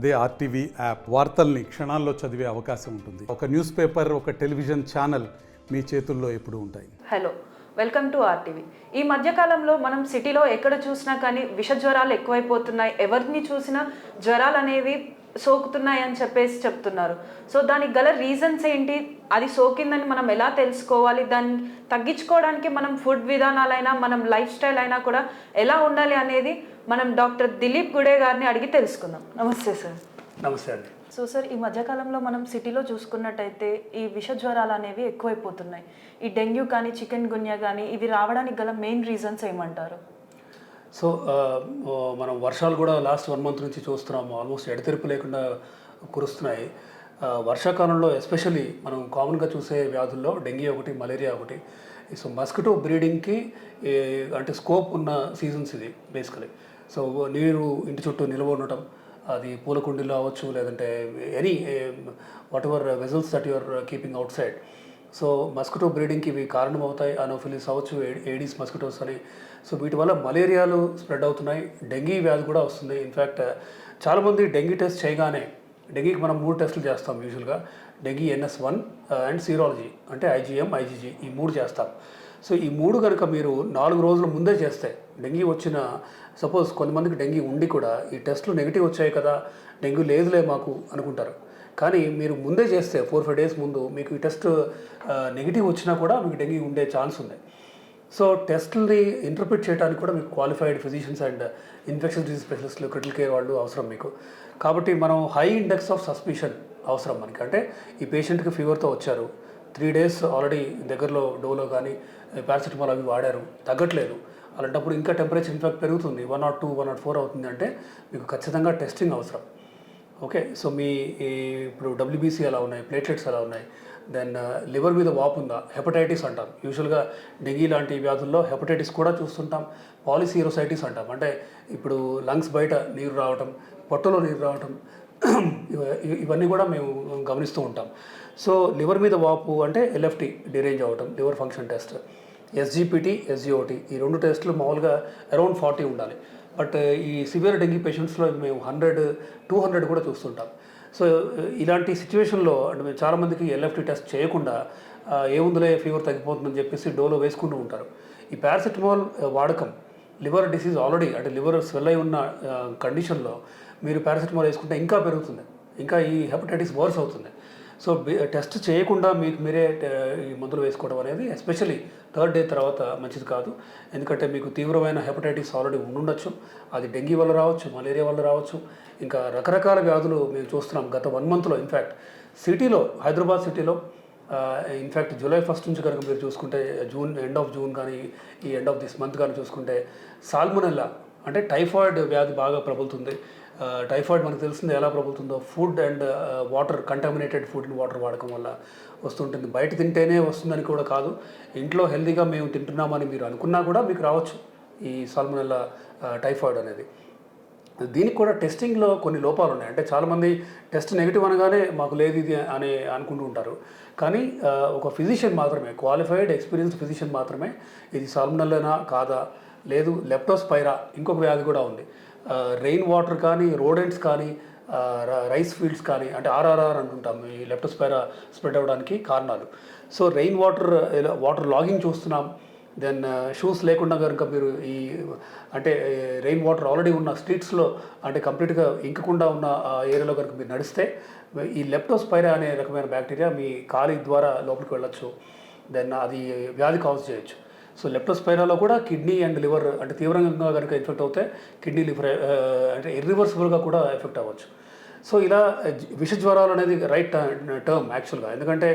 అదే RTV app వార్తల్ని క్షణాల్లో చదివే అవకాశం ఉంటుంది. ఒక న్యూస్ పేపర్, ఒక టెలివిజన్ ఛానల్ మీ చేతుల్లో ఎప్పుడూ ఉంటాయి. Hello, welcome to RTV. ఈ మధ్యకాలంలో మనం సిటీలో ఎక్కడ చూసినా కానీ విష జ్వరాలు ఎక్కువైపోతున్నాయి. ఎవరిని చూసినా జ్వరాలు అనేవి సోకుతున్నాయి అని చెప్తున్నారు. సో దానికి గల రీజన్స్ ఏంటి, అది సోకిందని మనం ఎలా తెలుసుకోవాలి, దాన్ని తగ్గించుకోవడానికి మనం ఫుడ్ విధానాలైనా మనం లైఫ్ స్టైల్ అయినా కూడా ఎలా ఉండాలి అనేది మనం డాక్టర్ దిలీప్ గుడే గారిని అడిగి తెలుసుకుందాం. నమస్తే సార్. నమస్తే అండి. సో సార్, ఈ మధ్యకాలంలో మనం సిటీలో చూసుకున్నట్టయితే ఈ విష జ్వరాలు అనేవి ఎక్కువైపోతున్నాయి. ఈ డెంగ్యూ కానీ చికెన్ గున్యా కానీ ఇవి రావడానికి గల మెయిన్ రీజన్స్ ఏమంటారు? సో మనం వర్షాలు కూడా లాస్ట్ 1 మంత్ నుంచి చూస్తున్నాము. ఆల్మోస్ట్ ఎడతెరిపి లేకుండా కురుస్తున్నాయి. వర్షాకాలంలో ఎస్పెషల్లీ మనం కామన్గా చూసే వ్యాధుల్లో డెంగ్యూ ఒకటి, మలేరియా ఒకటి. సో మస్కిటో బ్రీడింగ్కి అంటే స్కోప్ ఉన్న సీజన్స్ ఇది బేసికలీ. సో నీరు ఇంటి చుట్టూ నిల్వ ఉండటం, అది పూల కుండీలో అవ్వచ్చు, లేదంటే any whatever vessels that you're keeping outside. So mosquito బ్రీడింగ్కి ఇవి కారణం అవుతాయి. అనోఫిలిస్ అవ్వచ్చు, ఏడీస్ మస్కిటోస్ అని. సో వీటి వల్ల మలేరియాలు స్ప్రెడ్ అవుతున్నాయి, డెంగీ వ్యాధి కూడా వస్తుంది. ఇన్ఫ్యాక్ట్ చాలామంది డెంగీ టెస్ట్ చేయగానే, డెంగీకి మనం 3 టెస్టులు చేస్తాం యూజువల్గా. డెంగీ NS1 అండ్ సీరాలజీ అంటే IgM, IgG ఈ 3 చేస్తాం. సో ఈ 3 కనుక మీరు 4 రోజుల ముందే చేస్తే, డెంగీ వచ్చిన సపోజ్ కొంతమందికి డెంగీ ఉండి కూడా ఈ టెస్టులు నెగిటివ్ వచ్చాయి కదా, డెంగ్యూ లేదులే మాకు అనుకుంటారు. కానీ మీరు ముందే చేస్తే 4-5 డేస్ ముందు మీకు ఈ టెస్ట్ నెగిటివ్ వచ్చినా కూడా మీకు డెంగ్యూ ఉండే ఛాన్స్ ఉంది. సో టెస్ట్ని ఇంటర్ప్రిట్ చేయడానికి కూడా మీకు qualified physicians and infection disease స్పెషలిస్టులు, క్రిటికల్ కేర్ వాళ్ళు అవసరం మీకు. కాబట్టి మనం హై ఇండెక్స్ ఆఫ్ సస్పిషన్ అవసరం మనకి. అంటే ఈ పేషెంట్కి ఫీవర్తో వచ్చారు, 3 డేస్ ఆల్రెడీ దగ్గరలో డోలో కానీ పారాసిటమాల్ అవి వాడారు, తగ్గట్లేదు. అలాంటప్పుడు ఇంకా టెంపరేచర్ ఇన్ఫాక్ట్ పెరుగుతుంది, 102, 104 అవుతుంది అంటే మీకు ఖచ్చితంగా టెస్టింగ్ అవసరం. ఓకే. సో మీ ఇప్పుడు WBC ఎలా ఉన్నాయి, ప్లేట్లెట్స్ ఎలా ఉన్నాయి, దెన్ లివర్ మీద వాపు ఉందా, హెపటైటిస్ అంటాం. యూజువల్గా డెంగీ లాంటి వ్యాధుల్లో హెపటైటిస్ కూడా చూస్తుంటాం. పాలిసీరోసైటిస్ అంటాం, అంటే ఇప్పుడు లంగ్స్ బయట నీరు రావటం, పొట్టలో నీరు రావటం, ఇవన్నీ కూడా మేము గమనిస్తూ ఉంటాం. సో లివర్ మీద వాపు అంటే LFT డిరేంజ్ అవ్వటం, liver function test, SGPT, SGOT ఈ 2 టెస్టులు మామూలుగా అరౌండ్ 40 ఉండాలి. బట్ ఈ సివియర్ డెంగీ పేషెంట్స్లో మేము 100, 200 కూడా చూస్తుంటాం. సో ఇలాంటి సిచ్యువేషన్లో అంటే మేము చాలామందికి LFT టెస్ట్ చేయకుండా ఏముందులే ఫీవర్ తగ్గిపోతుందని చెప్పేసి డోలో వేసుకుంటూ ఉంటారు. ఈ పారాసిటమాల్ వాడకం లివర్ డిసీజ్ ఆల్రెడీ అంటే లివర్ స్వెల్ అయి ఉన్న కండిషన్లో మీరు పారాసిటమాల్ వేసుకుంటే ఇంకా పెరుగుతుంది, ఇంకా ఈ హెపటైటిస్ వర్స్ అవుతుంది. సో టెస్ట్ చేయకుండా మీకు మీరే ఈ మందులు వేసుకోవడం అనేది ఎస్పెషల్లీ 3rd డే తర్వాత మంచిది కాదు. ఎందుకంటే మీకు తీవ్రమైన హెపటైటిస్ ఆల్రెడీ ఉండుండొచ్చు. అది డెంగీ వల్ల రావచ్చు, మలేరియా వల్ల రావచ్చు, ఇంకా రకరకాల వ్యాధులు మేము చూస్తున్నాం గత 1 మంత్లో. ఇన్ఫ్యాక్ట్ సిటీలో, హైదరాబాద్ సిటీలో ఇన్ఫ్యాక్ట్ జూలై 1 నుంచి కనుక మీరు చూసుకుంటే, ఎండ్ ఆఫ్ జూన్ కానీ ఈ ఎండ్ ఆఫ్ దిస్ మంత్ కానీ చూసుకుంటే సాల్మొనెల్లా అంటే టైఫాయిడ్ వ్యాధి బాగా ప్రబలుతుంది. టైఫాయిడ్ మనకు తెలిసింది ఎలా ప్రబలుతుందో, food and water, contaminated food and water వాడకం వల్ల వస్తుంటుంది. బయట తింటేనే వస్తుందని కూడా కాదు, ఇంట్లో హెల్తీగా మేము తింటున్నామని మీరు అనుకున్నా కూడా మీకు రావచ్చు ఈ సాల్మొనెల్లా టైఫాయిడ్ అనేది. దీనికి కూడా టెస్టింగ్లో కొన్ని లోపాలు ఉన్నాయి. అంటే చాలామంది టెస్ట్ నెగిటివ్ అనగానే మాకు లేదు ఇది అని అనుకుంటూ ఉంటారు. కానీ ఒక ఫిజిషియన్ మాత్రమే, క్వాలిఫైడ్ ఎక్స్పీరియన్స్డ్ ఫిజిషియన్ మాత్రమే ఇది సాల్మొనెల్లానా కాదా, లేదు లెప్టోస్పైరా ఇంకొక వ్యాధి కూడా ఉంది, రెయిన్ వాటర్ కానీ, రోడెంట్స్ కానీ, రైస్ ఫీల్డ్స్ కానీ, అంటే RRR అంటుంటాం ఈ లెప్టోస్పైరా స్ప్రెడ్ అవ్వడానికి కారణాలు. సో రెయిన్ వాటర్ లాగింగ్ చూస్తున్నాం. దెన్ షూస్ లేకుండా కనుక మీరు ఈ అంటే రెయిన్ వాటర్ ఆల్రెడీ ఉన్న స్ట్రీట్స్లో అంటే కంప్లీట్గా ఇంకకుండా ఉన్న ఏరియాలో కనుక మీరు నడిస్తే ఈ లెప్టోస్పైరా అనే రకమైన బ్యాక్టీరియా మీ కాలి ద్వారా లోపలికి వెళ్ళొచ్చు. దెన్ అది వ్యాధి కాజ్ చేయొచ్చు. సో లెప్టోస్పైరాలో కూడా కిడ్నీ అండ్ లివర్ అంటే తీవ్రంగా కనుక ఎఫెక్ట్ అవుతే కిడ్నీ, లివర్ అంటే ఇర్రివర్సిబుల్గా కూడా ఎఫెక్ట్ అవ్వచ్చు. సో ఇలా విష జ్వరాలు అనేది రైట్ టర్మ్ యాక్చువల్గా. ఎందుకంటే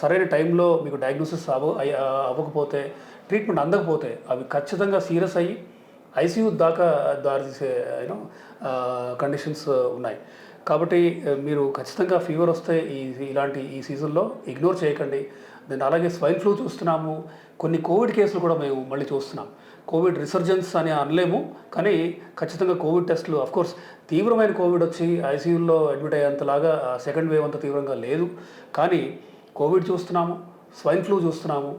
సరైన టైంలో మీకు డయాగ్నోసిస్ అవ్వకపోతే, ట్రీట్మెంట్ అందకపోతే అవి ఖచ్చితంగా సీరియస్ అయ్యి ICU దాకా దారితీసే కండిషన్స్ ఉన్నాయి. కాబట్టి మీరు ఖచ్చితంగా ఫీవర్ వస్తే ఇలాంటి ఈ సీజన్లో ఇగ్నోర్ చేయకండి. దాన్ని అలాగే స్వైన్ ఫ్లూ చూస్తున్నాము, కొన్ని కోవిడ్ కేసులు కూడా మేము మళ్ళీ చూస్తున్నాం. కోవిడ్ రిసర్జెన్స్ అని అనలేము, కానీ ఖచ్చితంగా కోవిడ్ టెస్టులు అఫ్కోర్స్ తీవ్రమైన కోవిడ్ వచ్చి ICUలో అడ్మిట్ అయ్యేంతలాగా సెకండ్ వేవ్ అంత తీవ్రంగా లేదు. కానీ కోవిడ్ చూస్తున్నాము, స్వైన్ ఫ్లూ చూస్తున్నాము,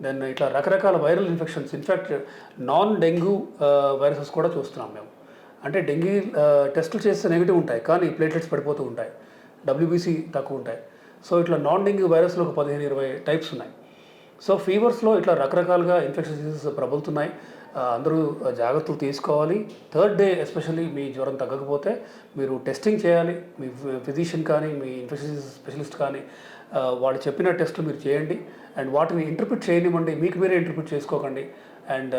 దెన్ ఇట్లా రకరకాల viral infections, in fact non dengue viruses కూడా చూస్తున్నాం మేము. అంటే డెంగీ టెస్టులు చేస్తే నెగిటివ్ ఉంటాయి, కానీ ప్లేట్లెట్స్ పడిపోతూ ఉంటాయి, డబ్ల్యూబీసీ తక్కువ ఉంటాయి. సో ఇట్లా నాన్ డెంగ్యూ వైరస్లో ఒక 15-20 టైప్స్ ఉన్నాయి. సో ఫీవర్స్లో ఇట్లా రకరకాలుగా ఇన్ఫెక్షన్ డిసీజెస్ ప్రబలుతున్నాయి. అందరూ జాగ్రత్తలు తీసుకోవాలి. థర్డ్ డే ఎస్పెషల్లీ మీ జ్వరం తగ్గకపోతే మీరు టెస్టింగ్ చేయాలి. మీ ఫిజిషియన్ కానీ మీ ఇన్ఫెక్షన్ డిసీజ్ స్పెషలిస్ట్ కానీ వాళ్ళు చెప్పిన టెస్టులు మీరు చేయండి. అండ్ వాటిని ఇంటర్ప్రిట్ చేయనివ్వండి, మీకు మీరే ఇంటర్ప్రిట్ చేసుకోకండి. అండ్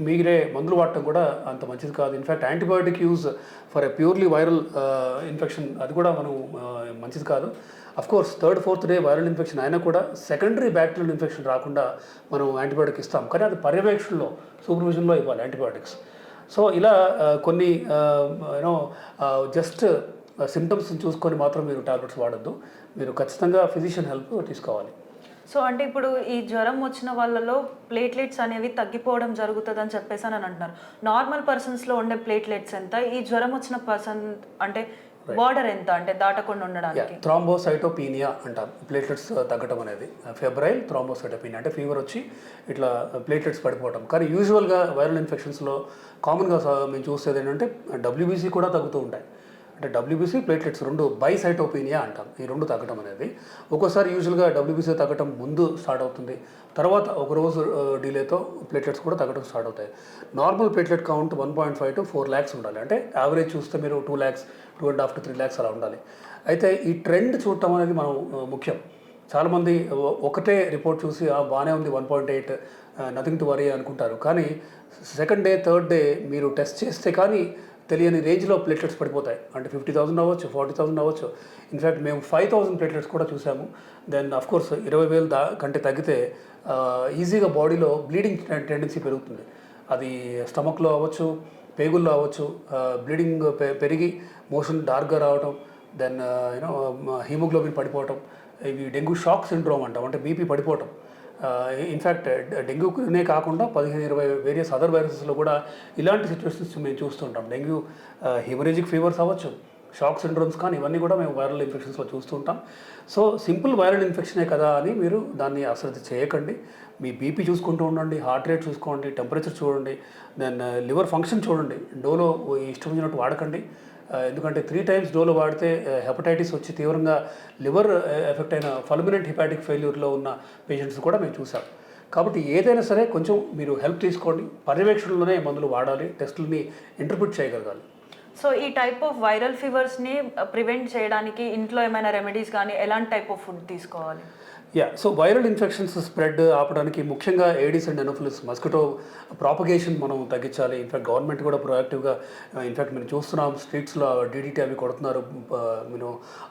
మీరే మందులు వాడటం కూడా అంత మంచిది కాదు. In fact antibiotic use for a purely viral infection అది కూడా మనం మంచిది కాదు. Of course third fourth day viral infection అయినా కూడా సెకండరీ బ్యాక్టీరియల్ ఇన్ఫెక్షన్ రాకుండా మనం యాంటీబయాటిక్ ఇస్తాం, కానీ అది పర్యవేక్షణలో సూపర్విజన్లో ఇవ్వాలి యాంటీబయాటిక్స్. సో ఇలా కొన్ని జస్ట్ సిమ్టమ్స్ని చూసుకొని మాత్రం మీరు టాబ్లెట్స్ వాడద్దు. మీరు ఖచ్చితంగా ఫిజిషియన్ హెల్ప్ తీసుకోవాలి. సో అంటే ఇప్పుడు ఈ జ్వరం వచ్చిన వాళ్ళలో ప్లేట్లెట్స్ అనేవి తగ్గిపోవడం జరుగుతుందని చెప్పేసి అని అంటున్నారు. నార్మల్ పర్సన్స్లో ఉండే ప్లేట్లెట్స్ ఎంత, ఈ జ్వరం వచ్చిన పర్సన్ అంటే బార్డర్ ఎంత, అంటే దాటకుండా ఉండడానికి? థ్రాంబోసైటోపీనియా అంటాం ప్లేట్లెట్స్ తగ్గటం అనేది. ఫెబ్రైల్ థ్రాంబోసైటోపీనియా అంటే ఫీవర్ వచ్చి ఇట్లా ప్లేట్లెట్స్ పడిపోవటం. కానీ యూజువల్గా వైరల్ ఇన్ఫెక్షన్స్లో కామన్గా మేము చూసేది ఏంటంటే డబ్ల్యూబీసీ కూడా తగ్గుతూ ఉంటాయి. అంటే డబ్ల్యూబీసీ ప్లేట్లెట్స్ రెండు బైసైటోపీనియా అంటాం, ఈ రెండు తగ్గటం అనేది. ఒక్కోసారి యూజువల్గా డబ్ల్యూబీసీ తగ్గటం ముందు స్టార్ట్ అవుతుంది, తర్వాత ఒక రోజు డిలేతో ప్లేట్లెట్స్ కూడా తగ్గటం స్టార్ట్ అవుతాయి. Normal platelet count 1.5 to 4 lakhs ఉండాలి. అంటే యావరేజ్ చూస్తే మీరు 2 lakhs, 2.5 to 3 lakhs అలా ఉండాలి. అయితే ఈ ట్రెండ్ చూడటం అనేది మనం ముఖ్యం. చాలామంది ఒకటే రిపోర్ట్ చూసి బాగానే ఉంది 1.8 నథింగ్ టు వరీ అనుకుంటారు. కానీ సెకండ్ డే థర్డ్ డే మీరు టెస్ట్ చేస్తే కానీ తెలియని రేంజ్లో ప్లేట్లెట్స్ పడిపోతాయి. అంటే 50,000 అవ్వచ్చు, 40,000 అవ్వచ్చు. ఇన్ఫ్యాక్ట్ మేము 5,000 ప్లేట్లెట్స్ కూడా చూసాము. దెన్ అఫ్కోర్స్ 20,000 కంటే తగ్గితే ఈజీగా బాడీలో బ్లీడింగ్ టెండెన్సీ పెరుగుతుంది. అది స్టమక్లో అవ్వచ్చు, పేగుల్లో అవ్వచ్చు. బ్లీడింగ్ పెరిగి మోషన్ డార్క్గా రావడం, దెన్ హీమోగ్లోబిన్ పడిపోవటం, ఇవి డెంగ్యూ షాక్ సిండ్రోమ్ అంటాం, అంటే బీపీ పడిపోవటం. ఇన్ఫ్యాక్ట్ డెంగ్యూనే కాకుండా 15-20 వేరియస్ అదర్ వైరసెస్లో కూడా ఇలాంటి సిచ్యువేషన్స్ మేము చూస్తుంటాం. డెంగ్యూ హెమరేజిక్ ఫీవర్స్ అవ్వచ్చు, షాక్ సిండ్రోమ్స్ కానీ ఇవన్నీ కూడా మేము వైరల్ ఇన్ఫెక్షన్స్లో చూస్తుంటాం. సో సింపుల్ వైరల్ ఇన్ఫెక్షనే కదా అని మీరు దాన్ని అశ్రద్ధ చేయకండి. మీ బీపీ చూసుకుంటూ ఉండండి, హార్ట్ రేట్ చూసుకోండి, టెంపరేచర్ చూడండి, దెన్ లివర్ ఫంక్షన్ చూడండి. డోలో ఇష్టం వచ్చినట్టు వాడకండి. ఎందుకంటే 3 times డోలో వాడితే హెపటైటిస్ వచ్చి తీవ్రంగా లివర్ ఎఫెక్ట్ అయిన ఫల్మినెంట్ హెపాటిక్ ఫెయిల్యూర్లో ఉన్న పేషెంట్స్ కూడా మేము చూసాం. కాబట్టి ఏదైనా సరే కొంచెం మీరు హెల్ప్ తీసుకోండి. పర్యవేక్షణలోనే మందులు వాడాలి, టెస్టులని ఇంటర్ప్రిట్ చేయగలగాలి. సో ఈ టైప్ ఆఫ్ వైరల్ ఫీవర్స్ని ప్రివెంట్ చేయడానికి ఇంట్లో ఏమైనా రెమెడీస్ కానీ ఎలాంటి టైప్ ఆఫ్ ఫుడ్ తీసుకోవాలి? సో వైరల్ ఇన్ఫెక్షన్స్ స్ప్రెడ్ ఆపడానికి ముఖ్యంగా ఏడీస్ అండ్ ఎనోఫిలిస్ మస్కిటో ప్రాపగేషన్ మనం తగ్గించాలి. ఇన్ఫాక్ట్ గవర్నమెంట్ కూడా ప్రొయాక్టివ్గా ఇన్ఫాక్ట్ మేము చూస్తున్నాం స్ట్రీట్స్లో డీడీటీ అవి కొడుతున్నారు.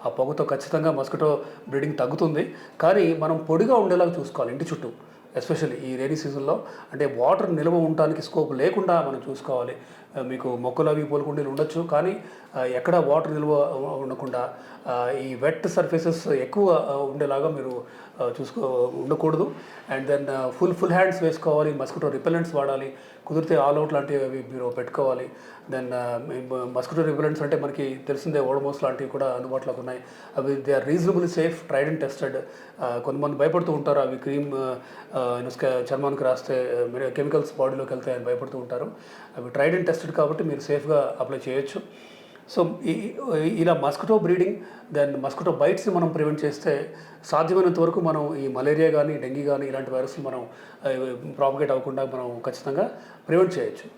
ఆ పొగతో ఖచ్చితంగా మస్కిటో బ్రీడింగ్ తగ్గుతుంది. కానీ మనం పొడిగా ఉండేలాగా చూసుకోవాలి ఇంటి చుట్టూ, ఎస్పెషల్లీ ఈ రైనీ సీజన్లో. అంటే వాటర్ నిల్వ ఉండడానికి స్కోప్ లేకుండా మనం చూసుకోవాలి. మీకు మొక్కలు అవి పూలకుండీలు ఉండొచ్చు, కానీ ఎక్కడ వాటర్ నిల్వ ఉండకుండా ఈ వెట్ సర్ఫేసెస్ ఎక్కువ ఉండేలాగా మీరు ఉండకూడదు. అండ్ దెన్ ఫుల్ హ్యాండ్స్ వేసుకోవాలి, మస్కిటో రిపెలెంట్స్ వాడాలి, కుదిరితే ఆల్ అవుట్ లాంటివి అవి మీరు పెట్టుకోవాలి. దెన్ మస్కిటో రిపెలెంట్స్ అంటే మనకి తెలిసిందే ఓడమోస్ లాంటివి కూడా అందుబాటులోకి ఉన్నాయి. అవి they are reasonably safe, tried and tested. కొంతమంది భయపడుతూ ఉంటారు అవి క్రీమ్ చర్మానికి రాస్తే కెమికల్స్ బాడీలోకి వెళ్తాయని భయపడుతూ ఉంటారు. అవి ట్రైడ్ అండ్ టెస్టెడ్ కాబట్టి మీరు సేఫ్గా అప్లై చేయొచ్చు. సో ఇలా మస్కిటో బ్రీడింగ్ దెన్ మస్కిటో బైట్స్ని మనం ప్రివెంట్ చేస్తే సాధ్యమైనంత వరకు మనం ఈ మలేరియా కానీ డెంగీ కానీ ఇలాంటి వైరస్లు మనం ప్రాపగేట్ అవ్వకుండా మనం ఖచ్చితంగా ప్రివెంట్ చేయొచ్చు.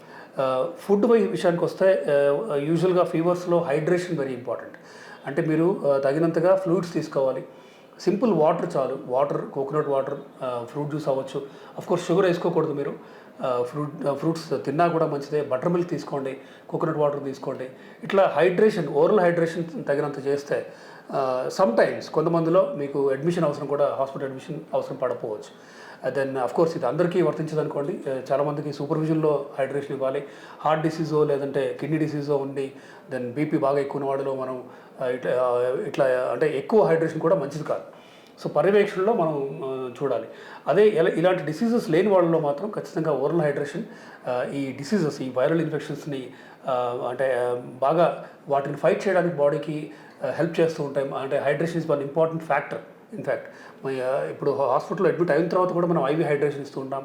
ఫుడ్ విషయానికి వస్తే యూజువల్గా ఫీవర్స్లో హైడ్రేషన్ వెరీ ఇంపార్టెంట్. అంటే మీరు తగినంతగా ఫ్లూయిడ్స్ తీసుకోవాలి. సింపుల్ వాటర్ చాలు, water, coconut water, fruit juice అవ్వచ్చు. అఫ్కోర్స్ షుగర్ వేసుకోకూడదు మీరు. ఫ్రూట్స్ తిన్నా కూడా మంచిదే. బటర్ మిల్క్ తీసుకోండి, కోకోనట్ వాటర్ తీసుకోండి. ఇట్లా హైడ్రేషన్, ఓరల్ హైడ్రేషన్ తగినంత చేస్తే సమ్ టైమ్స్ కొంతమందిలో మీకు అడ్మిషన్ అవసరం కూడా, హాస్పిటల్ అడ్మిషన్ అవసరం పడకపోవచ్చు. దెన్ అఫ్కోర్స్ ఇది అందరికీ వర్తించదు అనుకోండి. చాలామందికి సూపర్విజన్లో హైడ్రేషన్ ఇవ్వాలి. హార్ట్ డిసీజో లేదంటే కిడ్నీ డిసీజో ఉండి దెన్ బీపీ బాగా ఎక్కువ ఉన్న వాడిలో మనం ఇట్లా అంటే ఎక్కువ హైడ్రేషన్ కూడా మంచిది కాదు. సో పర్యవేక్షణలో మనం చూడాలి. అదే ఇలాంటి డిసీజెస్ లేని వాళ్ళలో మాత్రం ఖచ్చితంగా ఓరల్ హైడ్రేషన్ ఈ డిసీజెస్, ఈ వైరల్ ఇన్ఫెక్షన్స్ని అంటే బాగా వాటిని ఫైట్ చేయడానికి బాడీకి హెల్ప్ చేస్తూ ఉంటాయి. అంటే hydration is one important factor in fact ఇప్పుడు హాస్పిటల్లో అడ్మిట్ అయిన తర్వాత కూడా మనం ఐవీ హైడ్రేషన్ ఇస్తూ ఉంటాం,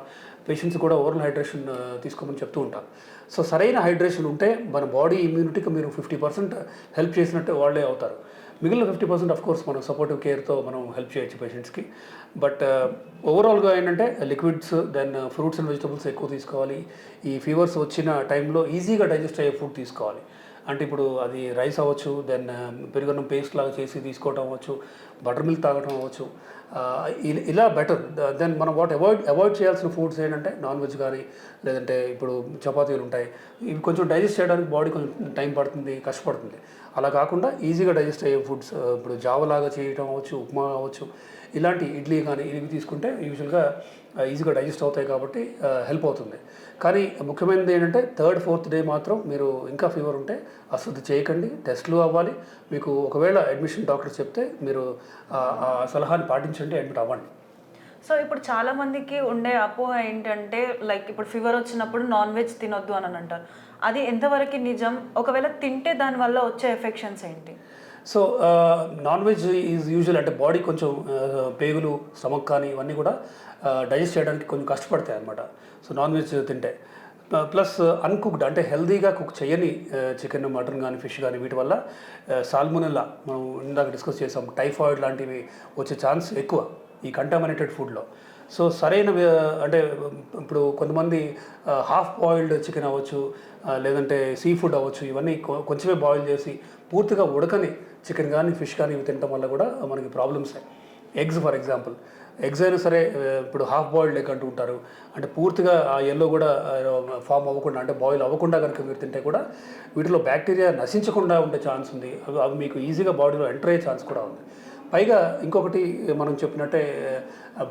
పేషెంట్స్ కూడా ఓరల్ హైడ్రేషన్ తీసుకోమని చెప్తూ ఉంటాం. సో సరైన హైడ్రేషన్ ఉంటే మన బాడీ ఇమ్యూనిటీకి మీరు 50% హెల్ప్ చేసినట్టే వాళ్ళే అవుతారు. మిగిలిన 50% ఆఫ్ కోర్స్ మనం సపోర్టివ్ కేర్తో మనం హెల్ప్ చేయొచ్చు పేషెంట్స్కి. బట్ ఓవరాల్గా ఏంటంటే liquids, then fruits and vegetables ఎక్కువ తీసుకోవాలి. ఈ ఫీవర్స్ వచ్చిన టైంలో ఈజీగా డైజెస్ట్ అయ్యే ఫుడ్ తీసుకోవాలి. అంటే ఇప్పుడు అది రైస్ అవ్వచ్చు, దెన్ పెరుగన్నం పేస్ట్ లాగా చేసి తీసుకోవడం అవ్వచ్చు, బటర్ మిల్క్ తాగడం అవ్వచ్చు. ఇలా బెటర్. దెన్ మనం అవాయిడ్ చేయాల్సిన ఫుడ్స్ ఏంటంటే నాన్ వెజ్ కానీ, లేదంటే ఇప్పుడు చపాతీలు ఉంటాయి, ఇవి కొంచెం డైజెస్ట్ చేయడానికి బాడీ కొంచెం టైం పడుతుంది, కష్టపడుతుంది. అలా కాకుండా ఈజీగా డైజెస్ట్ అయ్యే ఫుడ్స్, ఇప్పుడు జావలాగా చేయడం అవ్వచ్చు, ఉప్మా అవ్వచ్చు, ఇలాంటి ఇడ్లీ కానీ ఇవి తీసుకుంటే యూజువల్గా ఈజీగా డైజెస్ట్ అవుతాయి కాబట్టి హెల్ప్ అవుతుంది. కానీ ముఖ్యమైనది ఏంటంటే 3rd, 4th డే మాత్రం మీరు ఇంకా ఫీవర్ ఉంటే అశ్రద్ధ చేయకండి, టెస్టులు అవ్వాలి. మీకు ఒకవేళ అడ్మిషన్ డాక్టర్ చెప్తే మీరు ఆ సలహాని పాటించండి, అడ్మిట్ అవ్వండి. సో ఇప్పుడు చాలా మందికి ఉండే అపోహ ఏంటంటే లైక్ ఇప్పుడు ఫీవర్ వచ్చినప్పుడు నాన్ వెజ్ తినొద్దు అని అంటారు. అది ఎంతవరకు నిజం? ఒకవేళ తింటే దానివల్ల వచ్చే ఎఫెక్షన్స్ ఏంటి? So non veg is usual అంటే బాడీ కొంచెం పేగులు, స్టమక్ కానీ ఇవన్నీ కూడా డైజెస్ట్ చేయడానికి కొంచెం కష్టపడతాయి అన్నమాట. సో నాన్ వెజ్ తింటే ప్లస్ అన్కుక్డ్ అంటే హెల్దీగా కుక్ చేయని చికెన్, మటన్ కానీ, ఫిష్ కానీ వీటి వల్ల సాల్మొనెల్లా మనం ఇందాక డిస్కస్ చేసాం, టైఫాయిడ్ లాంటివి వచ్చే ఛాన్స్ ఎక్కువ ఈ కంటామినేటెడ్ ఫుడ్లో. సో సరైన అంటే ఇప్పుడు కొంతమంది హాఫ్ బాయిల్డ్ చికెన్ అవ్వచ్చు, లేదంటే సీ ఫుడ్ అవ్వచ్చు, ఇవన్నీ కొంచెమే బాయిల్ చేసి పూర్తిగా ఉడకని చికెన్ కానీ, ఫిష్ కానీ ఇవి తినడం వల్ల కూడా మనకి problems. Eggs for example, eggs అయినా సరే ఇప్పుడు హాఫ్ బాయిల్డ్ ఎగ్ అంటూ ఉంటారు. అంటే పూర్తిగా ఆ ఎల్లో కూడా ఫామ్ అవ్వకుండా, అంటే బాయిల్ అవ్వకుండా కనుక మీరు తింటే కూడా వీటిలో బ్యాక్టీరియా నశించకుండా ఉండే ఛాన్స్ ఉంది. అవి మీకు ఈజీగా బాడీలో ఎంటర్ అయ్యే ఛాన్స్ కూడా ఉంది. పైగా ఇంకొకటి మనం చెప్పినట్టే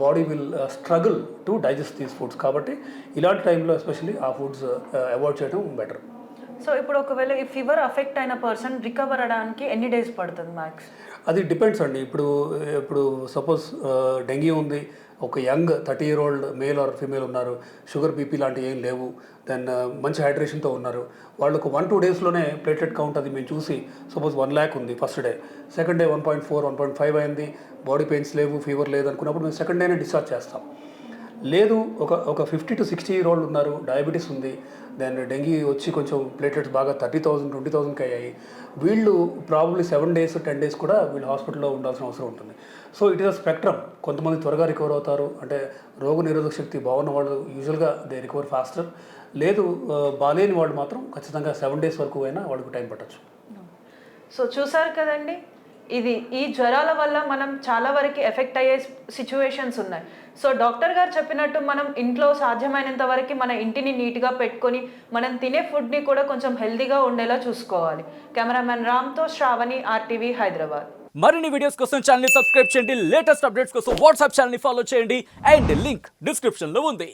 body will struggle to digest these foods. కాబట్టి ఇలాంటి టైంలో ఎస్పెషల్లీ ఆ ఫుడ్స్ అవాయిడ్ చేయడం బెటర్. సో ఇప్పుడు ఒకవేళ ఈ ఫీవర్ అఫెక్ట్ అయిన పర్సన్ రికవర్ అవడానికి ఎన్ని డేస్ పడుతుంది మ్యాక్స్? అది డిపెండ్స్ అండి. ఇప్పుడు సపోజ్ డెంగీ ఉంది, ఒక young 30-year-old male or female ఉన్నారు, షుగర్, బీపీ లాంటివి ఏం లేవు, దెన్ మంచి హైడ్రేషన్తో ఉన్నారు, వాళ్ళకు 1-2 డేస్లోనే ప్లేటెడ్ కౌంట్ అది మేము చూసి సపోజ్ 1 lakh ఉంది ఫస్ట్ డే, సెకండ్ డే 1.4, 1.5 అయింది, బాడీ పెయిన్స్ లేవు, ఫీవర్ లేదు అనుకున్నప్పుడు మేము సెకండ్ డేనే డిశ్చార్జ్ చేస్తాం. లేదు ఒక 50 to 60-year-old ఉన్నారు, డయాబెటీస్ ఉంది, దెన్ డెంగీ వచ్చి కొంచెం ప్లేటెట్స్ బాగా 30,000, 20,000కి అయ్యాయి, వీళ్ళు ప్రాబ్లీ 7 days, 10 days కూడా వీళ్ళు హాస్పిటల్లో ఉండాల్సిన అవసరం ఉంటుంది. So it is a spectrum. కొంతమంది త్వరగా రికవర్ అవుతారు, అంటే రోగ నిరోధక శక్తి బాగున్న వాళ్ళు యూజువల్గా దే రికవర్ ఫాస్టర్. లేదు బాలేని వాళ్ళు మాత్రం ఖచ్చితంగా 7 days వరకు అయినా వాళ్ళకి టైం పట్టచ్చు. సో చూసారు కదండి, ఈ జ్వరాల వల్ల మనం చాలా వరకు ఎఫెక్ట్ అయ్యే సిచ్యువేషన్స్ ఉన్నాయి. సో డాక్టర్ గారు చెప్పినట్టు మనం ఇంట్లో సాధ్యమైనంత వరకు మన ఇంటిని నీట్గా పెట్టుకొని మనం తినే ఫుడ్ని కూడా కొంచెం హెల్తీగా ఉండేలా చూసుకోవాలి. కెమెరామెన్ రామ్తో శ్రావణి, RTV హైదరాబాద్. మరిన్ని వీడియోస్ కోసం ఛానల్ ని సబ్స్క్రైబ్ చేయండి, లేటెస్ట్ అప్డేట్స్ కోసం వాట్సాప్ ఛానల్ ని ఫాలో చేయండి, అండ్ లింక్ డిస్క్రిప్షన్ లో ఉంది.